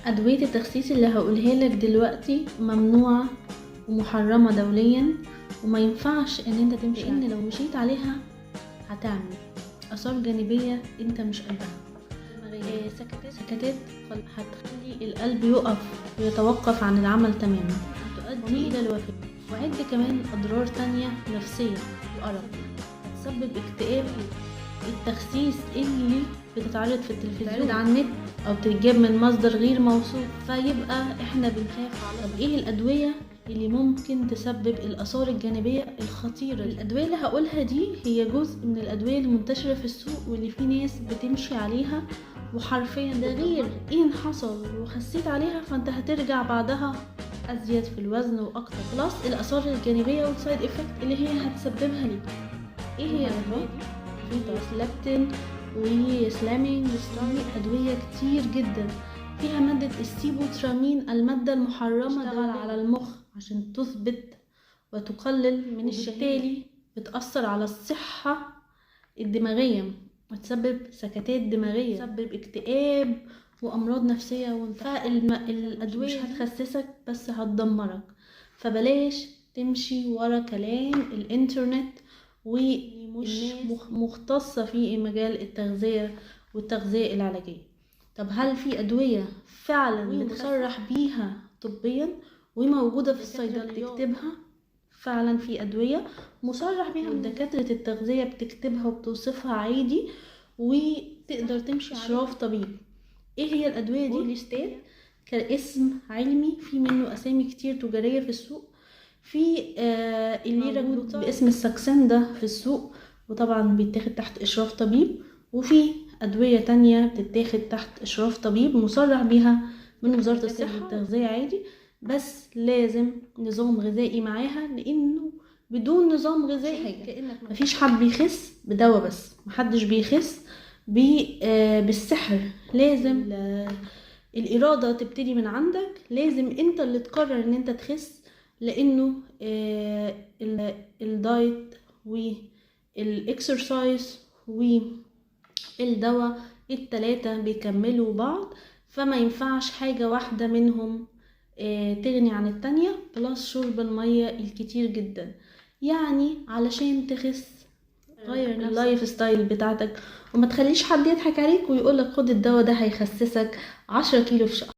أدوية التخسيس اللي هقولها لك دلوقتي ممنوعة ومحرمة دوليا، وما ينفعش ان انت تمشي، لان لو مشيت عليها هتعمل آثار جانبية انت مش قدها. سكتات هتخلي القلب يقف ويتوقف عن العمل تماما، تؤدي الى الوفاة، وعد كمان اضرار تانية نفسية وأرق، هتسبب اكتئاب. التخسيس اللي بتتعرض في التلفزيون على النت او بتتجاب من مصدر غير موثوق، فيبقى احنا بنخاف على. طب ايه الادويه اللي ممكن تسبب الاثار الجانبيه الخطيره؟ الادويه اللي هقولها دي هي جزء من الادويه اللي منتشره في السوق واللي في ناس بتمشي عليها، وحرفيا ده غير ان حصل وخسيت عليها فانت هترجع بعدها ازيد في الوزن واكتر. بلس الاثار الجانبيه والسايد افكت اللي هي هتسببها ليك. ايه هي الادويه دي؟ في تاسلابتين وسلامين وسترامين، أدوية كتير جدا فيها مادة السيبوترامين، المادة المحرمة تشتغل على المخ عشان تثبت وتقلل من بالتالي بتأثر على الصحة الدماغية وتسبب سكتات دماغية، تسبب اكتئاب وأمراض نفسية. الأدوية مش هتخسسك بس هتدمرك، فبلاش تمشي ورا كلام الانترنت ومش مختصة في مجال التغذية والتغذية العلاجية. طب هل في أدوية فعلا مصرح بيها طبيا وموجودة في الصيدلية تكتبها؟ فعلا في أدوية مصرح بيها، دكاترة التغذية بتكتبها وبتوصفها عادي وتقدر تمشي إشراف طبيب. ايه هي الأدوية دي؟ ليستات كاسم علمي، في منه أسامي كتير تجارية في السوق. في الليراجلوتايد باسم الساكسندا في السوق، وطبعا بيتاخد تحت اشراف طبيب. وفي ادويه تانية بتتاخد تحت اشراف طبيب مصرح بيها من وزاره الصحه والتغذيه عادي، بس لازم نظام غذائي معاها، لانه بدون نظام غذائي مفيش حد بيخس بدواء، بس محدش بيخس بالسحر. لازم الاراده تبتدي من عندك، لازم انت اللي تقرر ان انت تخس، لانه الدايت والاكسرسايز والدواء التلاتة بيكملوا بعض، فما ينفعش حاجة واحدة منهم تغني عن التانية. بلس شرب المية الكتير جدا، يعني علشان تخس غير اللايف ستايل بتاعتك، وما تخليش حد يضحك عليك ويقولك خد الدواء ده هيخسسك 10 كيلو في شهر.